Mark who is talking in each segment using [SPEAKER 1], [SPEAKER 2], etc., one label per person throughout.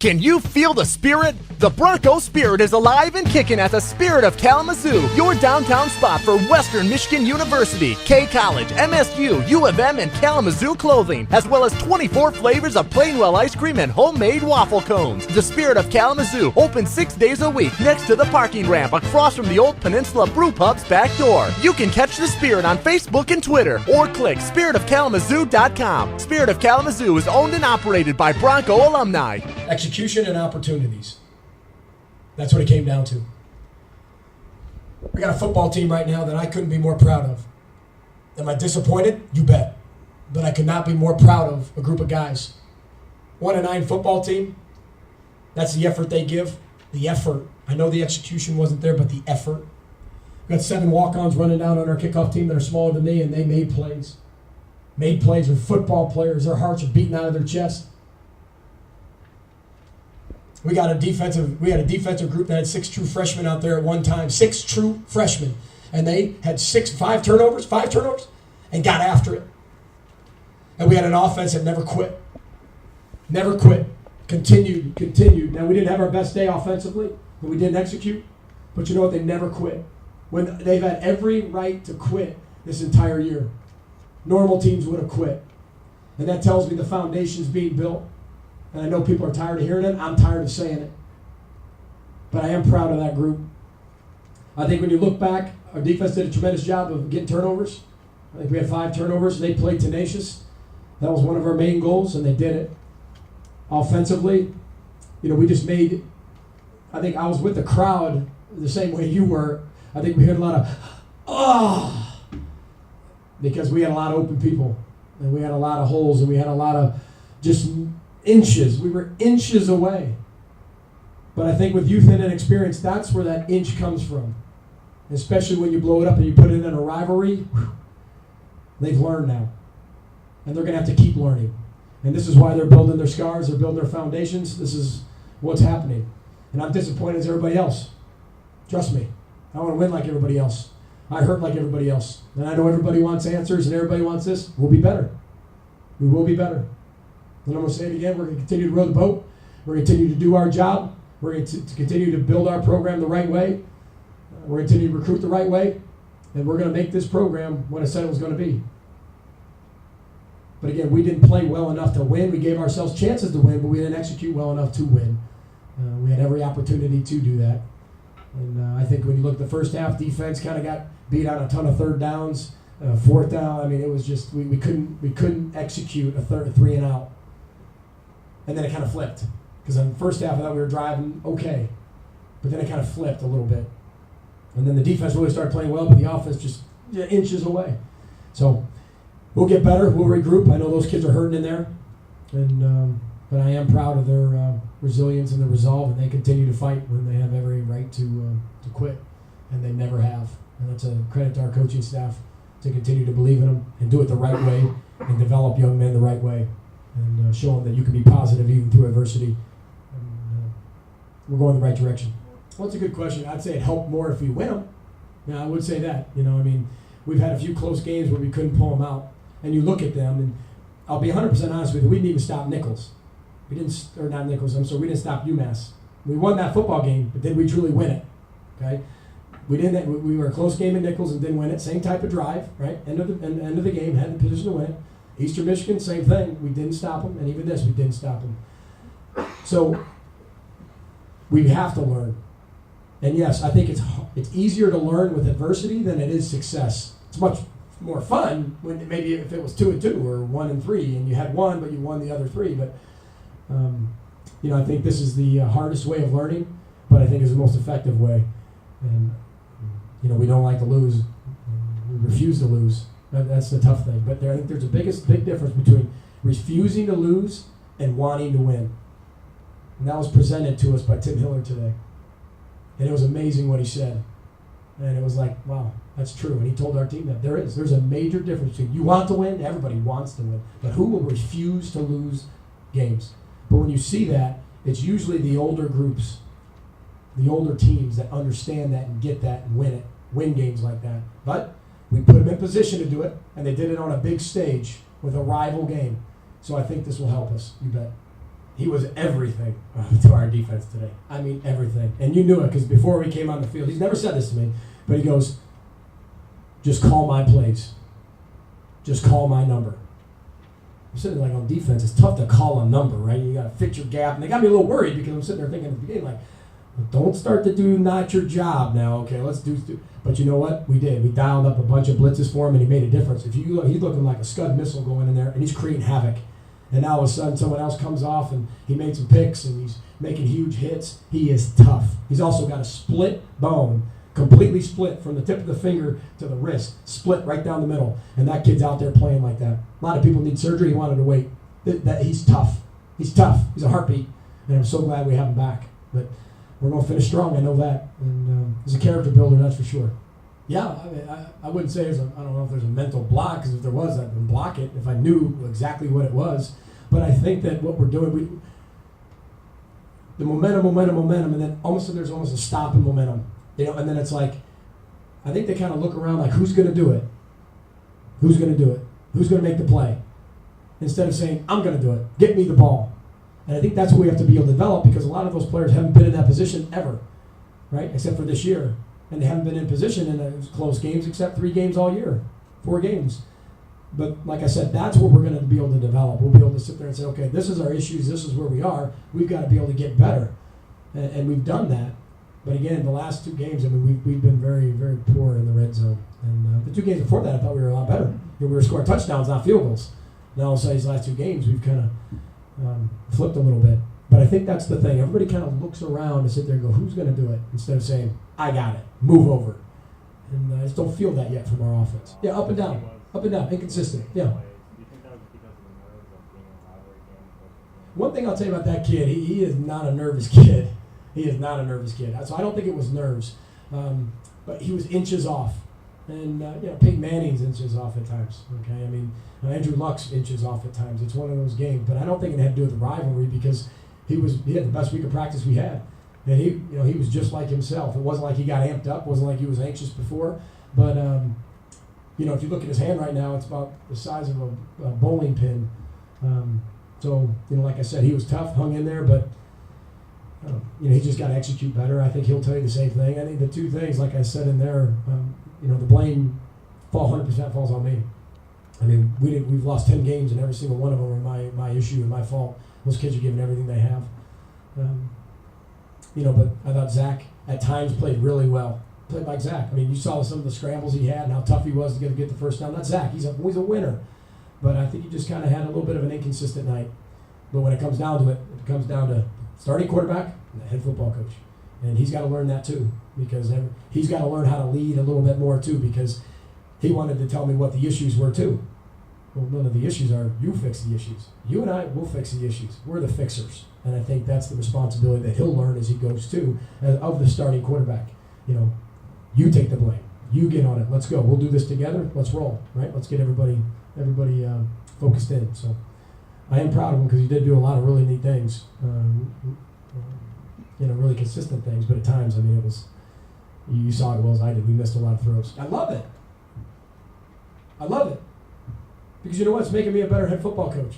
[SPEAKER 1] Can you feel the spirit? The Bronco spirit is alive and kicking at the Spirit of Kalamazoo, your downtown spot for Western Michigan University, K College, MSU, U of M, and Kalamazoo clothing, as well as 24 flavors of Plainwell ice cream and homemade waffle cones. The Spirit of Kalamazoo, open 6 days a week next to the parking ramp across from the old Peninsula Brew Pub's back door. You can catch the Spirit on Facebook and Twitter, or click spiritofkalamazoo.com. Spirit of Kalamazoo is owned and operated by Bronco alumni.
[SPEAKER 2] Execution and opportunities. That's what it came down to. We got a football team right now that I couldn't be more proud of. Am I disappointed? You bet. But I could not be more proud of a group of guys. 1-9 football team. That's the effort they give. The effort. I know the execution wasn't there, but the effort. We got 7 walk-ons running down on our kickoff team that are smaller than me, and they made plays. Made plays with football players. Their hearts are beating out of their chest. We had a defensive group that had 6 true freshmen out there at one time. 6 true freshmen. And they had 5 turnovers, and got after it. And we had an offense that never quit. Never quit. Continued. Now, we didn't have our best day offensively, and we didn't execute. But you know what? They never quit. When they've had every right to quit this entire year. Normal teams would have quit. And that tells me the foundation's being built. And I know people are tired of hearing it. I'm tired of saying it. But I am proud of that group. I think when you look back, our defense did a tremendous job of getting turnovers. I think we had 5 turnovers. They played tenacious. That was one of our main goals, and they did it. Offensively, we just made, I think I was with the crowd the same way you were. I think we had a lot of, because we had a lot of open people, and we had a lot of holes, and we had a lot of just inches. We were inches away. But I think with youth and inexperience, that's where that inch comes from. Especially when you blow it up and you put it in a rivalry, they've learned now. And they're going to have to keep learning. And this is why they're building their scars, they're building their foundations. This is what's happening. And I'm disappointed as everybody else. Trust me. I want to win like everybody else. I hurt like everybody else. And I know everybody wants answers and everybody wants this. We'll be better. We will be better. And I'm going to say it again, we're going to continue to row the boat. We're going to continue to do our job. We're going to continue to build our program the right way. We're going to continue to recruit the right way. And we're going to make this program what I said it was going to be. But again, we didn't play well enough to win. We gave ourselves chances to win, but we didn't execute well enough to win. We had every opportunity to do that. And I think when you look at the first half, defense kind of got beat on a ton of third downs. Fourth down, I mean, it was just, we couldn't execute a 3 and out. And then it kind of flipped. Because in the first half, I thought we were driving okay. But then it kind of flipped a little bit. And then the defense really started playing well, but the offense just inches away. So we'll get better. We'll regroup. I know those kids are hurting in there. But I am proud of their resilience and their resolve, and they continue to fight when they have every right to quit. And they never have. And that's a credit to our coaching staff to continue to believe in them and do it the right way and develop young men the right way. And show them that you can be positive even through adversity. And, we're going the right direction. Well, that's a good question. I'd say it helped more if we win them. Yeah, I would say that. We've had a few close games where we couldn't pull them out. And you look at them, and I'll be 100% honest with you, we didn't even stop Nichols. We didn't stop UMass. We won that football game, but did we truly win it? Okay? We were a close game in Nichols and didn't win it. Same type of drive, right? End of the game, had the position to win it. Eastern Michigan, same thing. We didn't stop them, and even this, we didn't stop them. So we have to learn. And yes, I think it's easier to learn with adversity than it is success. It's much more fun when maybe if it was 2-2 or 1-3, and you had one, but you won the other 3. But I think this is the hardest way of learning, but I think it's the most effective way. And we don't like to lose. We refuse to lose. That's the tough thing. But I think there's a big difference between refusing to lose and wanting to win. And that was presented to us by Tim Hiller today. And it was amazing what he said. And it was like, wow, that's true. And he told our team that there's a major difference between you want to win, everybody wants to win. But who will refuse to lose games? But when you see that, it's usually the older groups, the older teams that understand that and get that and win games like that. But we put them in position to do it, and they did it on a big stage with a rival game. So I think this will help us, you bet. he was everything to our defense today. I mean, everything. And you knew it because before we came on the field, he's never said this to me, but he goes, just call my plays. Just call my number. I'm sitting like on defense, it's tough to call a number, right? You got to fit your gap. And they got me a little worried because I'm sitting there thinking at the beginning, like, don't start to do not your job now. Okay, let's do. But you know what? We did. We dialed up a bunch of blitzes for him, and he made a difference. If you look, he's looking like a Scud missile going in there, and he's creating havoc. And now all of a sudden, someone else comes off, and he made some picks, and he's making huge hits. He is tough. He's also got a split bone, completely split from the tip of the finger to the wrist, split right down the middle. And that kid's out there playing like that. A lot of people need surgery. He wanted to wait. He's tough. He's tough. He's a heartbeat. And I'm so glad we have him back. But we're going to finish strong. I know that. And he's a character builder, that's for sure. Yeah, I mean, I wouldn't say I don't know if there's a mental block, because if there was, I would block it if I knew exactly what it was. But I think that what we're doing, the momentum, and then there's almost a stop in momentum. And then it's like, I think they kind of look around like, who's going to do it? Who's going to do it? Who's going to make the play? Instead of saying, I'm going to do it. Get me the ball. And I think that's what we have to be able to develop, because a lot of those players haven't been in that position ever, right? Except for this year. And they haven't been in position in those close games except 3 games all year, 4 games. But like I said, that's what we're going to be able to develop. We'll be able to sit there and say, okay, this is our issues, this is where we are. We've got to be able to get better. And we've done that. But again, the last 2 games, I mean, we've been very, very poor in the red zone. And the 2 games before that, I thought we were a lot better. We were scoring touchdowns, not field goals. Now, I'll say these last 2 games, we've kind of flipped a little bit. But I think that's the thing. Everybody kind of looks around and sit there and go, who's going to do it? Instead of saying, I got it, move over. And I just don't feel that yet from our offense. Yeah, up and down, inconsistent. Yeah. One thing I'll tell you about that kid, he is not a nervous kid. He is not a nervous kid. So I don't think it was nerves. But he was inches off. And, Peyton Manning's inches off at times. Okay, I mean, Andrew Luck's inches off at times. It's one of those games. But I don't think it had to do with the rivalry, because he had the best week of practice we had. And he was just like himself. It wasn't like he got amped up. It wasn't like he was anxious before. But, if you look at his hand right now, it's about the size of a bowling pin. So, like I said, he was tough, hung in there, but he just got to execute better. I think he'll tell you the same thing. I think the 2 things, like I said in there, the blame 100% falls on me. I mean, we've lost 10 games, and every single one of them are my issue and my fault. Those kids are giving everything they have. But I thought Zach at times played really well. Played like Zach. I mean, you saw some of the scrambles he had and how tough he was to get the first down. That's Zach. He's a winner. But I think he just kind of had a little bit of an inconsistent night. But when it comes down to it, it comes down to starting quarterback and the head football coach. And he's got to learn that too, because he's got to learn how to lead a little bit more too, because he wanted to tell me what the issues were too. Well, none of the issues are, you fix the issues. You and I will fix the issues. We're the fixers. And I think that's the responsibility that he'll learn as he goes too, of the starting quarterback. You take the blame. You get on it. Let's go. We'll do this together. Let's roll, right? Let's get everybody focused in. So I am proud of him, because he did do a lot of really neat things, really consistent things. But at times, I mean, it was, you saw it well as I did. We missed a lot of throws. I love it. Because you know what? It's making me a better head football coach.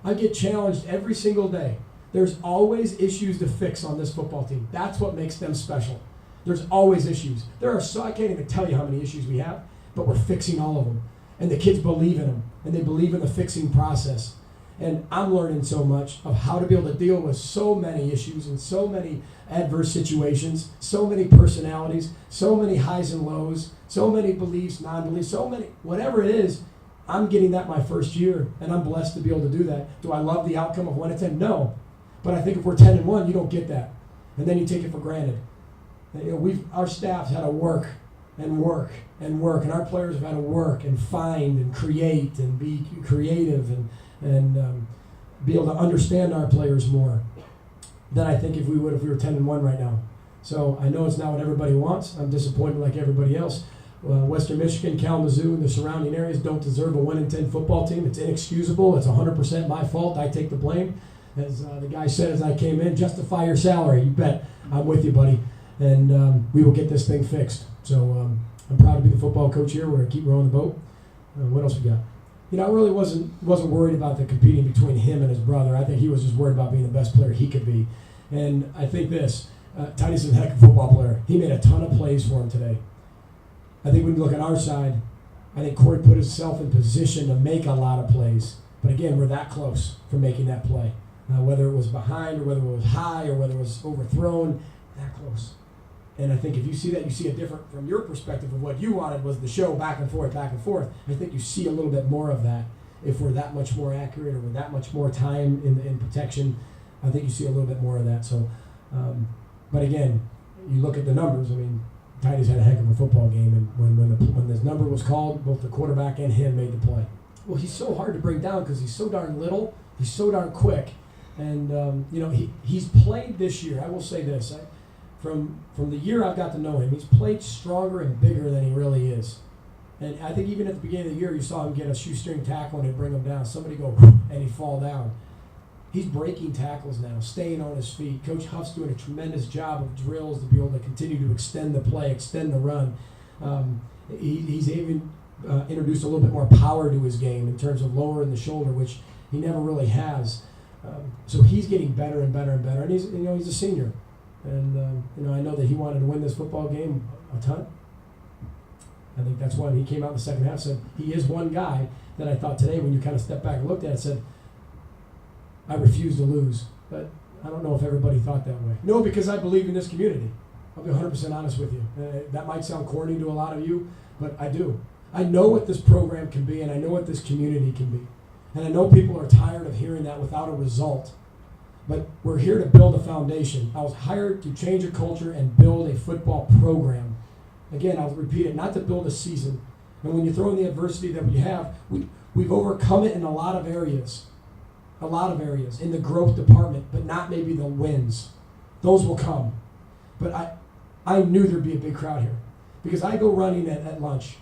[SPEAKER 2] I get challenged every single day. There's always issues to fix on this football team. That's what makes them special. There's always issues. I can't even tell you how many issues we have, but we're fixing all of them. And the kids believe in them, and they believe in the fixing process. And I'm learning so much of how to be able to deal with so many issues and so many adverse situations, so many personalities, so many highs and lows, so many beliefs, non-beliefs, so many, whatever it is. I'm getting that my first year, and I'm blessed to be able to do that. Do I love the outcome of 1-10? No. But I think if we're 10-1, you don't get that. And then you take it for granted. Our staff's had to work, and our players have had to work and find and create and be creative and be able to understand our players more than I think if we were 10-1 right now. So I know it's not what everybody wants. I'm disappointed like everybody else. Western Michigan, Kalamazoo, and the surrounding areas don't deserve a 1-10 football team. It's inexcusable. It's 100% my fault. I take the blame. As the guy said as I came in, justify your salary. You bet. I'm with you, buddy. And we will get this thing fixed. So I'm proud to be the football coach here. We're going to keep rowing the boat. What else we got? I really wasn't worried about the competing between him and his brother. I think he was just worried about being the best player he could be. And I think Titus is a heck of a football player. He made a ton of plays for him today. I think when you look at our side, I think Corey put himself in position to make a lot of plays. But again, we're that close from making that play. Whether it was behind or whether it was high or whether it was overthrown, that close. And I think if you see that, you see it different from your perspective of what you wanted was the show back and forth, back and forth. I think you see a little bit more of that if we're that much more accurate or with that much more time in protection. I think you see a little bit more of that. So, but again, you look at the numbers. I mean, Titus had a heck of a football game, and when this number was called, both the quarterback and him made the play. Well, he's so hard to bring down because he's so darn little. He's so darn quick, and he's played this year. I will say this. From the year I've got to know him, he's played stronger and bigger than he really is. And I think even at the beginning of the year, you saw him get a shoestring tackle and he'd bring him down. Somebody go, and he'd fall down. He's breaking tackles now, staying on his feet. Coach Huff's doing a tremendous job of drills to be able to continue to extend the play, extend the run. He's even introduced a little bit more power to his game in terms of lowering the shoulder, which he never really has. So he's getting better and better and better. And he's a senior. And I know that he wanted to win this football game a ton. I think that's why he came out in the second half and said he is one guy that I thought today when you kind of stepped back and looked at it said, I refuse to lose. But I don't know if everybody thought that way. No, because I believe in this community. I'll be 100% honest with you. That might sound corny to a lot of you, but I do. I know what this program can be, and I know what this community can be. And I know people are tired of hearing that without a result. But we're here to build a foundation. I was hired to change a culture and build a football program. Again, I'll repeat it, not to build a season. And when you throw in the adversity that we have, we've overcome it in a lot of areas. A lot of areas in the growth department, but not maybe the wins. Those will come. But I knew there'd be a big crowd here. Because I go running at lunch.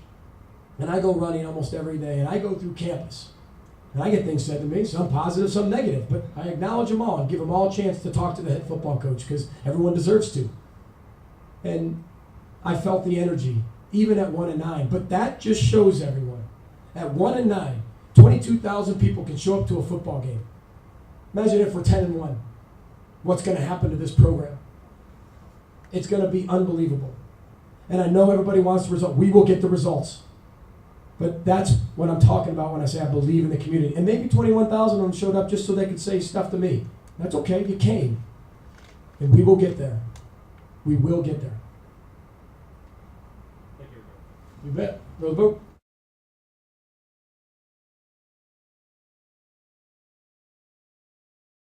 [SPEAKER 2] And I go running almost every day. And I go through campus. And I get things said to me, some positive, some negative, but I acknowledge them all and give them all a chance to talk to the head football coach because everyone deserves to. And I felt the energy, even at 1-9. But that just shows everyone. At 1-9, 22,000 people can show up to a football game. Imagine if we're 10-1. What's going to happen to this program? It's going to be unbelievable. And I know everybody wants the result. We will get the results. But that's what I'm talking about when I say I believe in the community. And maybe 21,000 of them showed up just so they could say stuff to me. That's okay. You came. And we will get there. We will get there.
[SPEAKER 3] Thank you.
[SPEAKER 2] You bet. Roll the boat.